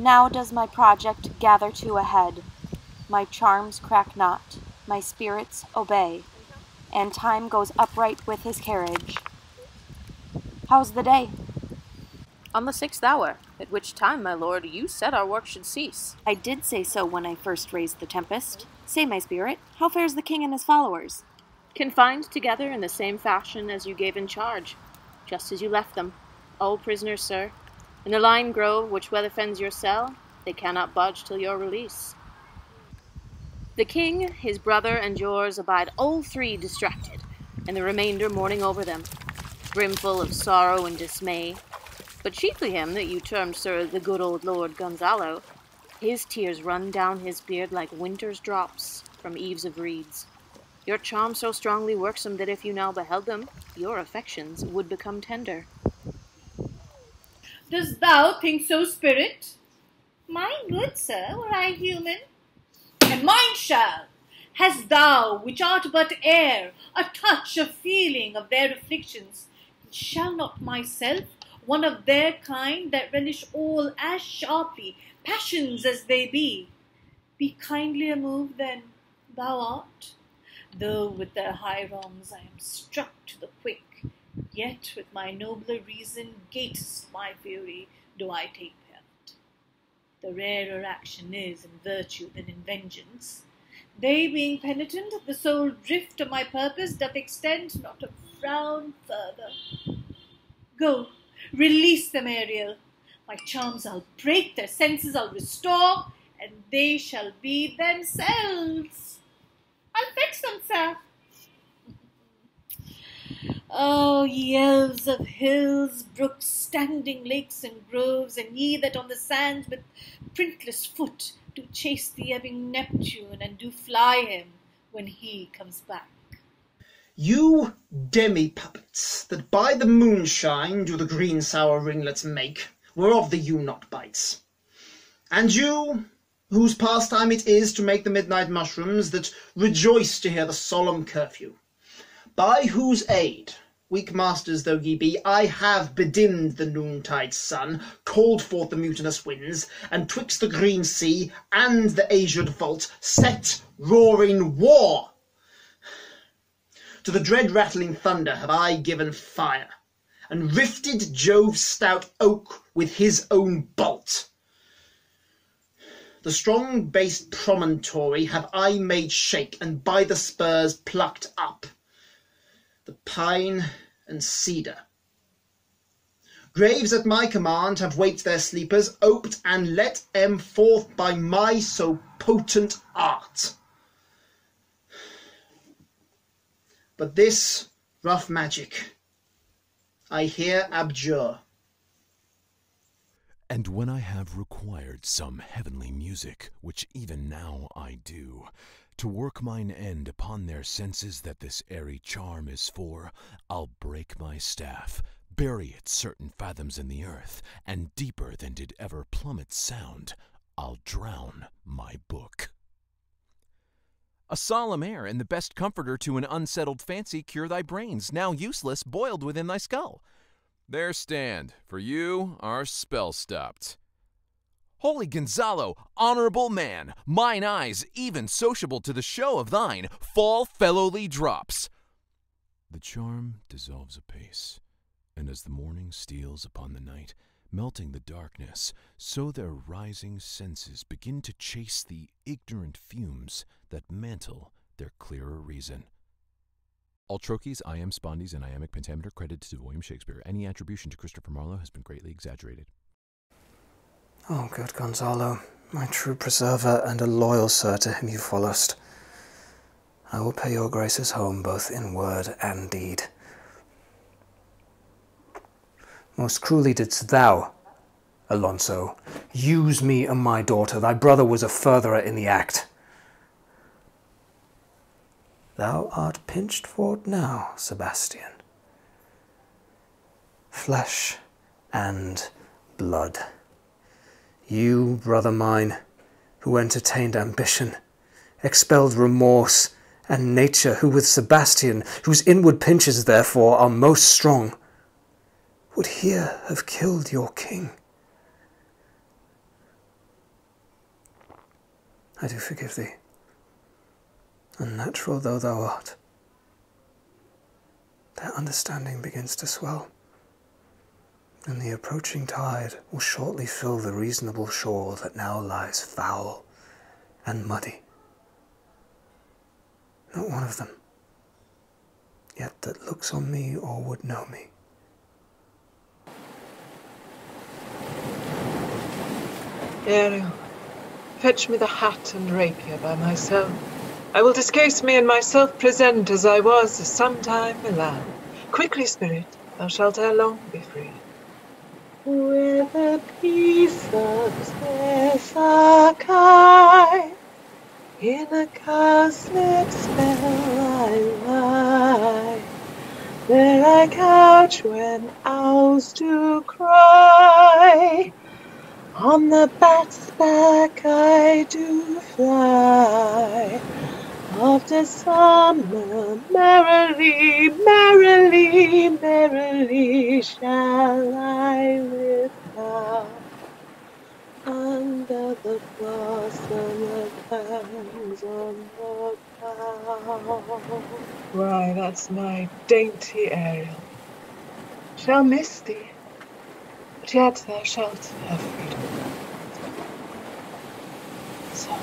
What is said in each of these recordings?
Now does my project gather to a head. My charms crack not, my spirits obey, and time goes upright with his carriage. How's the day? On the 6th hour, at which time, my lord, you said our work should cease. I did say so when I first raised the Tempest. Say, my spirit, how fares the king and his followers? Confined together in the same fashion as you gave in charge, just as you left them, all prisoners, sir. In the lime grove which well defends your cell, they cannot budge till your release. The king, his brother, and yours abide all three distracted, and the remainder mourning over them, brimful of sorrow and dismay. But chiefly him that you termed, sir, the good old Lord Gonzalo. His tears run down his beard like winter's drops from eaves of reeds. Your charm so strongly worksome that if you now beheld them, your affections would become tender. Dost thou think so, spirit? Mine, good sir, were I human. And mine shall. Hast thou, which art but air, a touch, a feeling of their afflictions, shall not myself, one of their kind that relish all as sharply, passions as they be kindlier moved than thou art? Though with their high wrongs I am struck to the quick, yet with my nobler reason gainst my fury do I take part. The rarer action is in virtue than in vengeance. They being penitent, the sole drift of my purpose doth extend not a frown further. Go, release them, Ariel. My charms I'll break, their senses I'll restore, and they shall be themselves. I'll fix them, sir. Oh, ye elves of hills, brooks, standing lakes and groves, and ye that on the sands with printless foot do chase the ebbing Neptune, and do fly him when he comes back. You demi-puppets, that by the moonshine do the green sour ringlets make, whereof the ewe-not bites. And you, whose pastime it is to make the midnight mushrooms, that rejoice to hear the solemn curfew, by whose aid, weak masters though ye be, I have bedimmed the noontide sun, called forth the mutinous winds, and twixt the green sea and the azured vault set roaring war. To the dread rattling thunder have I given fire, and rifted Jove's stout oak with his own bolt. The strong-based promontory have I made shake, and by the spurs plucked up the pine and cedar. Graves at my command have waked their sleepers, oped and let em forth by my so potent art. But this rough magic I here abjure. And when I have required some heavenly music, which even now I do, to work mine end upon their senses that this airy charm is for, I'll break my staff, bury it certain fathoms in the earth, and deeper than did ever plummet sound, I'll drown my book. A solemn air and the best comforter to an unsettled fancy cure thy brains, now useless, boiled within thy skull. There stand, for you our spell stopped. Holy Gonzalo, honorable man, mine eyes, even sociable to the show of thine, fall fellowly drops. The charm dissolves apace, and as the morning steals upon the night, melting the darkness, so their rising senses begin to chase the ignorant fumes that mantle their clearer reason. All trochees, iamb, spondies, and iambic pentameter credited to William Shakespeare. Any attribution to Christopher Marlowe has been greatly exaggerated. Oh, good Gonzalo, my true preserver and a loyal sir to him you followest, I will pay your graces home both in word and deed. Most cruelly didst thou, Alonso, use me and my daughter. Thy brother was a furtherer in the act. Thou art pinched for it now, Sebastian. Flesh and blood. You, brother mine, who entertained ambition, expelled remorse and nature, who with Sebastian, whose inward pinches therefore are most strong, would here have killed your king. I do forgive thee, unnatural though thou art. Their understanding begins to swell, and the approaching tide will shortly fill the reasonable shore that now lies foul and muddy. Not one of them, yet that looks on me or would know me. Ariel, fetch me the hat and rapier by myself. I will discase me and myself present as I was sometime Milan. Quickly, spirit, thou shalt ere long be free. With a piece of Sakai, in a cowslip spell I lie. There I couch when owls do cry. On the bat's back I do fly. After summer merrily, merrily, merrily shall I live now. Under the blossom that hangs on the bough. Why, that's my dainty Ariel. Shall miss thee, but yet thou shalt have freedom. So.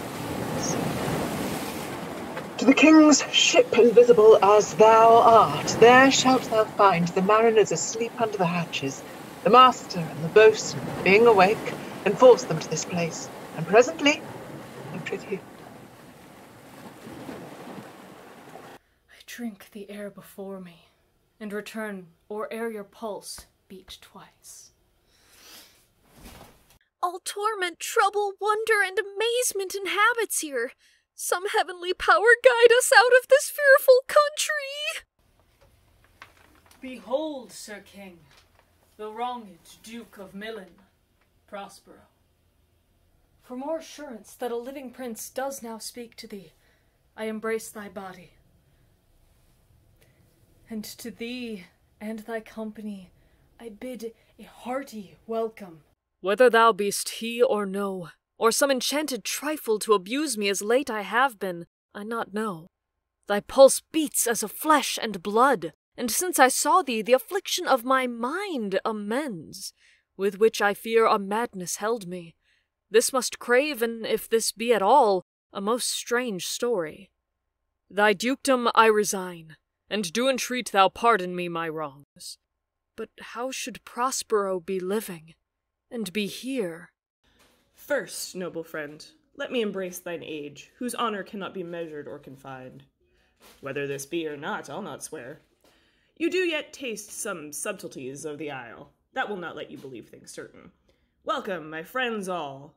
To the king's ship invisible as thou art, there shalt thou find the mariners asleep under the hatches, the master and the boatswain being awake, and force them to this place, and presently, I prithee. I drink the air before me, and return, or ere your pulse beat twice. All torment, trouble, wonder, and amazement inhabits here. Some heavenly power guide us out of this fearful country! Behold, Sir King, the wronged Duke of Milan, Prospero. For more assurance that a living prince does now speak to thee, I embrace thy body. And to thee and thy company I bid a hearty welcome. Whether thou be'st he or no, or some enchanted trifle to abuse me as late I have been, I not know. Thy pulse beats as of flesh and blood, and since I saw thee, the affliction of my mind amends, with which I fear a madness held me. This must crave, and if this be at all, a most strange story. Thy dukedom I resign, and do entreat thou pardon me my wrongs. But how should Prospero be living, and be here? First, noble friend, let me embrace thine age, whose honor cannot be measured or confined. Whether this be or not, I'll not swear. You do yet taste some subtleties of the isle. That will not let you believe things certain. Welcome, my friends all.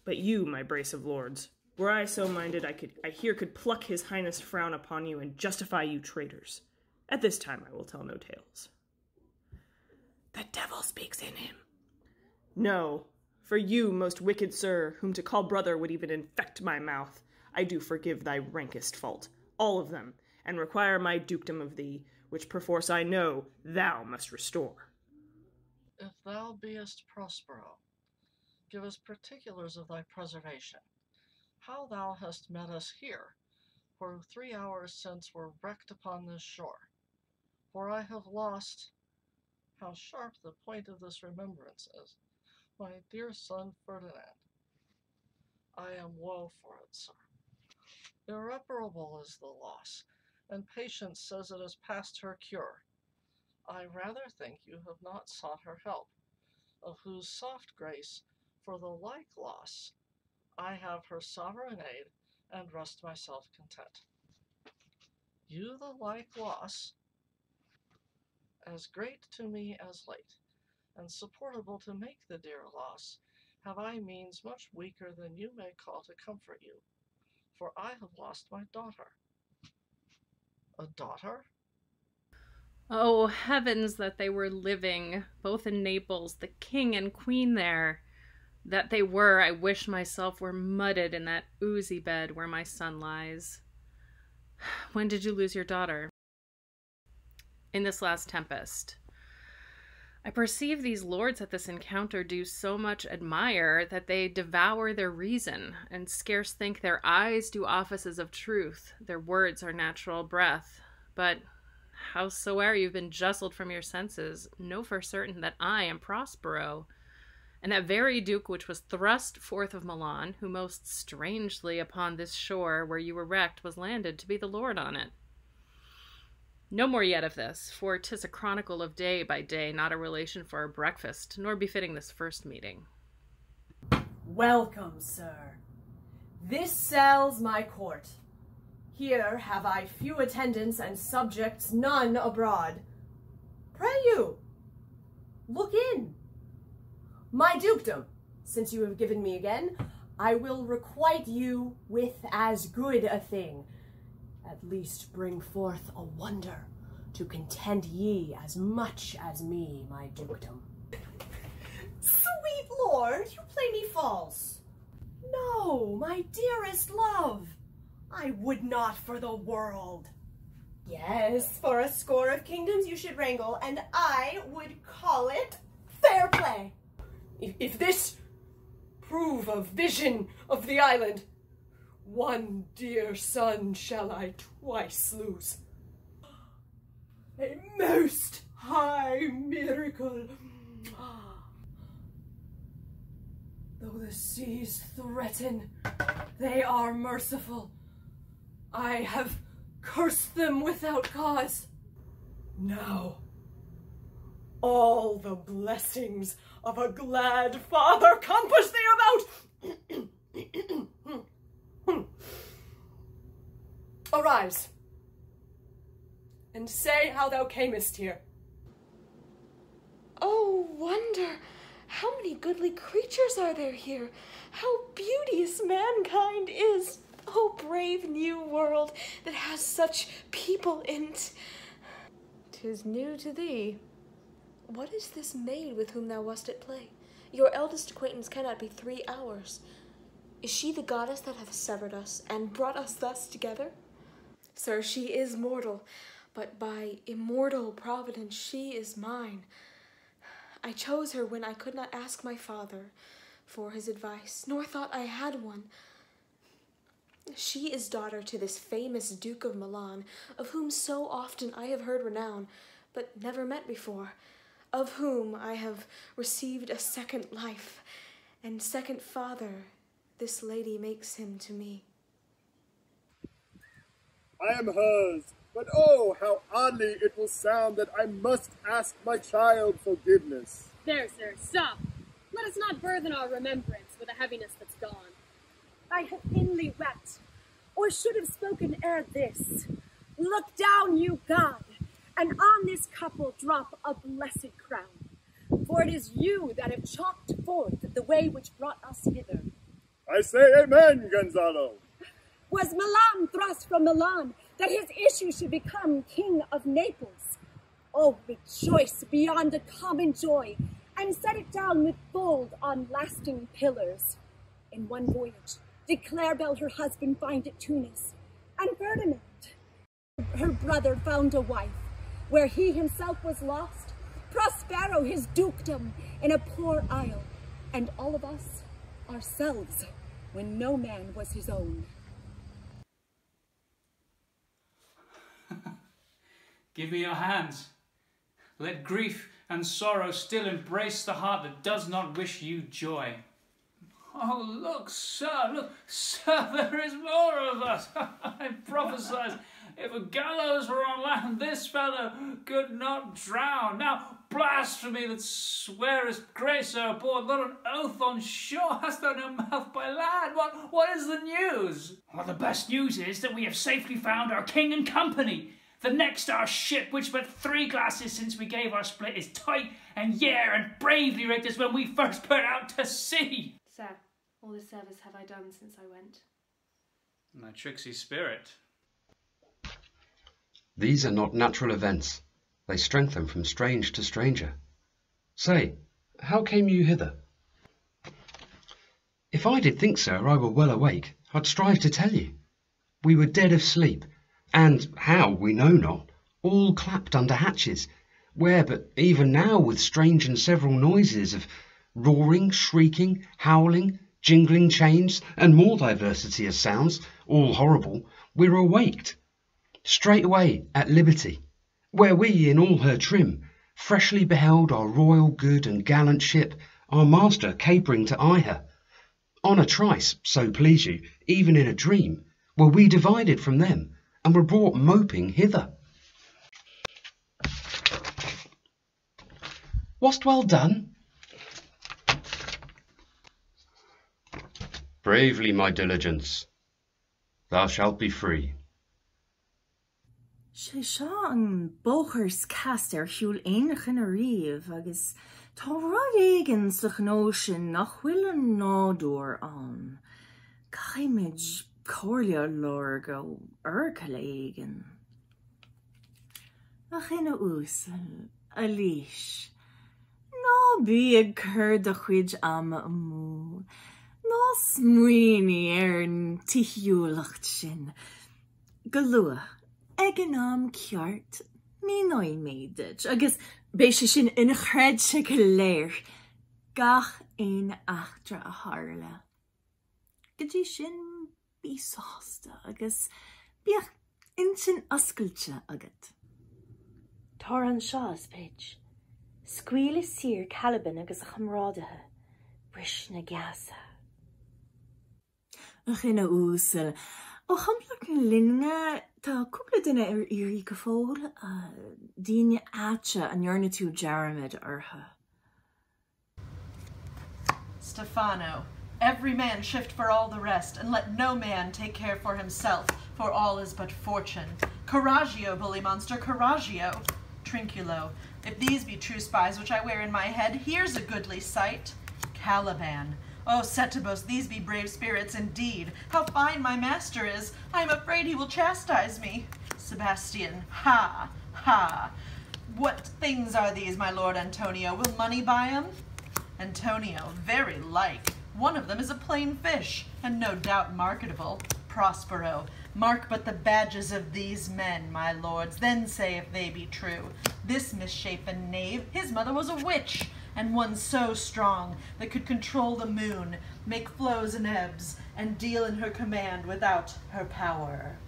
But you, my brace of lords, were I so minded, I here could pluck his highness frown upon you and justify you traitors. At this time I will tell no tales. The devil speaks in him. No, for you, most wicked sir, whom to call brother would even infect my mouth, I do forgive thy rankest fault, all of them, and require my dukedom of thee, which perforce I know thou must restore. If thou beest Prospero, give us particulars of thy preservation, how thou hast met us here, for 3 hours since were wrecked upon this shore. For I have lost, how sharp the point of this remembrance is, my dear son Ferdinand. I am woe for it, sir. Irreparable is the loss, and patience says it is past her cure. I rather think you have not sought her help, of whose soft grace, for the like loss, I have her sovereign aid, and rest myself content. You the like loss, as great to me as late, and supportable to make the dear loss, have I means much weaker than you may call to comfort you, for I have lost my daughter. A daughter? Oh, heavens that they were living, both in Naples, the king and queen there. That they were, I wish myself were mudded in that oozy bed where my son lies. When did you lose your daughter? In this last tempest. I perceive these lords at this encounter do so much admire that they devour their reason, and scarce think their eyes do offices of truth, their words are natural breath. But howsoe'er you've been justled from your senses, know for certain that I am Prospero, and that very duke which was thrust forth of Milan, who most strangely upon this shore where you were wrecked was landed to be the lord on it. No more yet of this, for 'tis a chronicle of day by day, not a relation for a breakfast, nor befitting this first meeting. Welcome, sir. This cell's my court. Here have I few attendants and subjects, none abroad. Pray you, look in. My dukedom, since you have given me again, I will requite you with as good a thing. At least bring forth a wonder to content ye as much as me, my dukedom. Sweet lord, you play me false. No, my dearest love, I would not for the world. Yes, for a score of kingdoms you should wrangle, and I would call it fair play. If this prove a vision of the island, one dear son shall I twice lose. A most high miracle. Though the seas threaten, they are merciful. I have cursed them without cause. Now, all the blessings of a glad father compass thee about. Arise, and say how thou camest here. Oh, wonder! How many goodly creatures are there here! How beauteous mankind is! Oh, brave new world that has such people in't! 'Tis new to thee. What is this maid with whom thou wast at play? Your eldest acquaintance cannot be 3 hours. Is she the goddess that hath severed us, and brought us thus together? Sir, she is mortal, but by immortal providence she is mine. I chose her when I could not ask my father for his advice, nor thought I had one. She is daughter to this famous Duke of Milan, of whom so often I have heard renown, but never met before, of whom I have received a second life, and second father this lady makes him to me. I am hers, but oh, how oddly it will sound that I must ask my child forgiveness. There, sir, stop. Let us not burthen our remembrance with a heaviness that's gone. I have inly wept, or should have spoken ere this. Look down, you God, and on this couple drop a blessed crown. For it is you that have chalked forth the way which brought us hither. I say amen, Gonzalo. Was Milan thrust from Milan, that his issue should become King of Naples? Oh, rejoice beyond a common joy, and set it down with gold on lasting pillars. In one voyage, did Claribel her husband find at Tunis, and Ferdinand, her brother, found a wife, where he himself was lost, Prospero his dukedom in a poor isle, and all of us ourselves, when no man was his own. Give me your hands. Let grief and sorrow still embrace the heart that does not wish you joy. Oh, look, sir, there is more of us. I prophesied, if a gallows were on land, this fellow could not drown. Now, blasphemy that swearest grace aboard, not an oath on shore, hast thou no mouth by land? What is the news? Well, the best news is that we have safely found our king and company. The next our ship, which but 3 glasses since we gave our split, is tight and and bravely rigged as when we first put out to sea. Sir, all this service have I done since I went. My tricksy spirit. These are not natural events. They strengthen from strange to stranger. Say, how came you hither? If I did think, sir, I were well awake, I'd strive to tell you. We were dead of sleep, and how we know not, all clapped under hatches, where but even now with strange and several noises of roaring, shrieking, howling, jingling chains, and more diversity of sounds, all horrible, we're awaked, straightway at liberty, where we in all her trim freshly beheld our royal good and gallant ship, our master capering to eye her. On a trice, so please you, even in a dream, were we divided from them, and were brought moping hither. Was't well done? Bravely, my diligence. Thou shalt be free. Sé seo an bóchars cast siúl éanach in a riamh agus tá rud éigean sa gnó sin nach bhfuil an nádúr an. Caiimiid cóirle lór go urcail éigean. Ach ina úsal, a líis, ná bí ag cur de chuid ama amú, ná smuoine an tithiúlacht sin, go luach, ag an am ceart, mí nóid méideid, agus béis sin ina chreid se go léir, gach ein achtra a tharla. Go dtí sin bí sásta, agus bíach intin oscailte agat. Tar an seo is péid. Scuil is sir Caliban agus chamrádathe, bris na gasa. Ach ina úsal, ó champlach an linne tá cúpla duine ar irí go fóil, daoine áte an dhearna tú Jaramid ortha. Stephano, every man shift for all the rest, and let no man take care for himself, for all is but fortune. Coraggio, bully monster, coraggio. Trinculo, if these be true spies which I wear in my head, here's a goodly sight. Caliban, oh Setebos, these be brave spirits indeed. How fine my master is, I am afraid he will chastise me. Sebastian, ha, ha. What things are these, my lord Antonio? Will money buy 'em? Antonio, very like. One of them is a plain fish, and no doubt marketable. Prospero, mark but the badges of these men, my lords, then say if they be true. This misshapen knave, his mother was a witch, and one so strong that could control the moon, make flows and ebbs, and deal in her command without her power.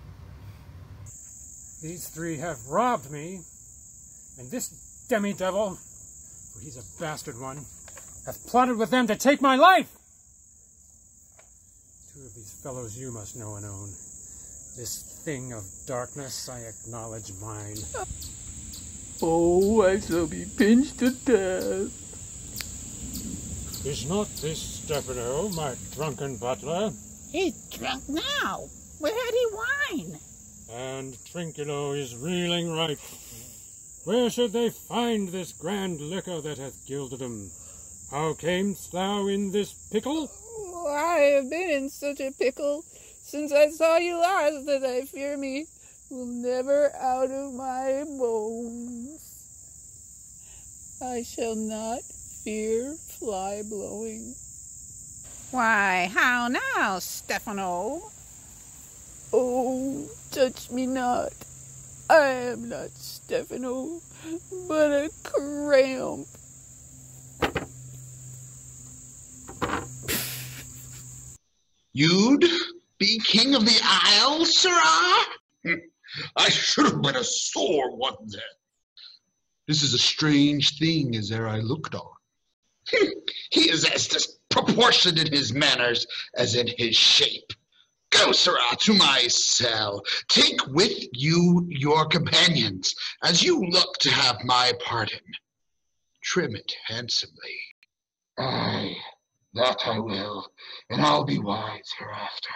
These three have robbed me, and this demi-devil, for he's a bastard one, hath plotted with them to take my life. Two of these fellows you must know and own. This thing of darkness, I acknowledge mine. Oh, I shall be pinched to death. Is not this Stephano, my drunken butler? He's drunk now. Where had he wine? And Trinculo is reeling ripe. Where should they find this grand liquor that hath gilded him? How camest thou in this pickle? Oh, I have been in such a pickle since I saw you last that I fear me will never out of my bones. I shall not fear fly blowing. Why, how now, Stephano? Oh, touch me not. I am not Stephano, but a cramp. You'd be king of the isle, sirrah? I should have been a sore one then. This is a strange thing as ere I looked on. He is as disproportioned in his manners as in his shape. Go, sirrah, to my cell. Take with you your companions, as you look to have my pardon. Trim it handsomely. Aye, that I will, and I'll be wise hereafter,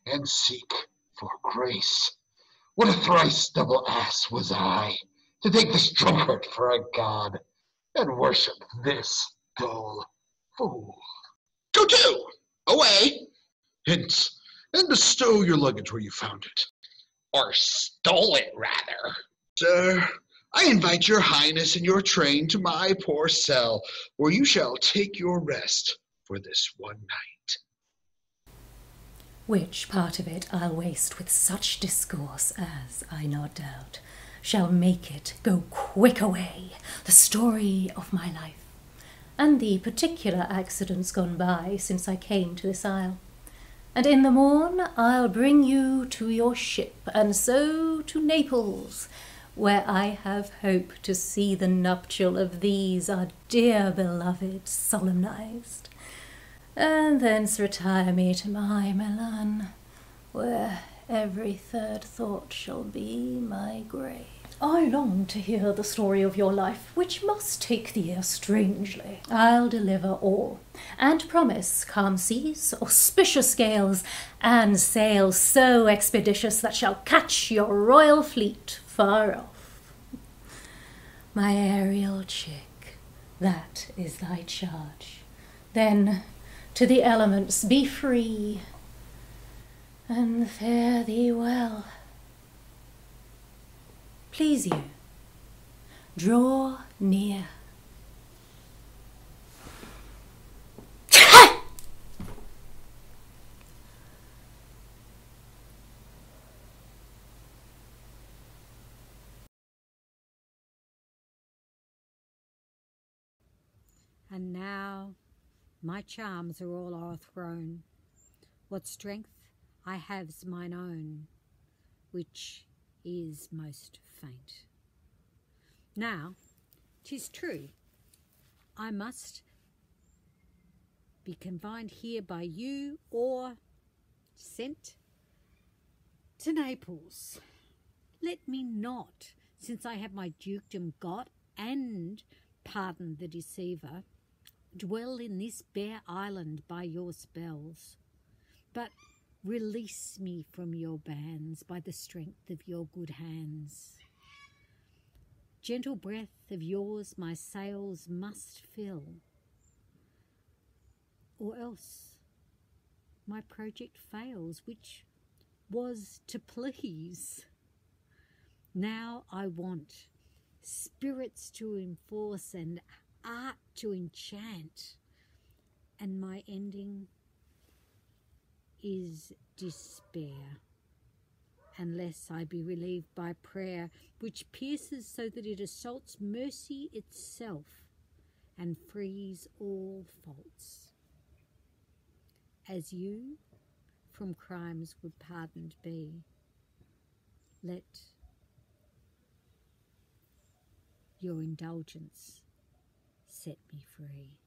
and seek for grace. What a thrice double ass was I, to take this drunkard for a god, and worship this dull fool. Go to! Away! Hence, and bestow your luggage where you found it. Or stole it, rather. Sir, I invite your highness and your train to my poor cell, where you shall take your rest for this one night. which part of it I'll waste with such discourse as, I not doubt, shall make it go quick away, the story of my life, and the particular accidents gone by since I came to this isle. And in the morn I'll bring you to your ship, and so to Naples, where I have hope to see the nuptial of these our dear beloved solemnized, and thence retire me to my Milan, where every third thought shall be my grave. I long to hear the story of your life, which must take the ear strangely. I'll deliver all, and promise calm seas, auspicious gales, and sails so expeditious that shall catch your royal fleet far off. My Ariel chick, that is thy charge. Then to the elements be free, and fare thee well. Please you, draw near. And now my charms are all o'erthrown. What strength I have's mine own, which is most faint. Now, 'tis true, I must be confined here by you, or sent to Naples. Let me not, since I have my dukedom got, and pardon the deceiver, dwell in this bare island by your spells, but release me from your bands by the strength of your good hands. Gentle breath of yours my sails must fill, or else my project fails, which was to please. Now I want spirits to enforce and art to enchant, and my ending is despair, unless I be relieved by prayer, which pierces so that it assaults mercy itself and frees all faults. As you from crimes would pardoned be, let your indulgence set me free.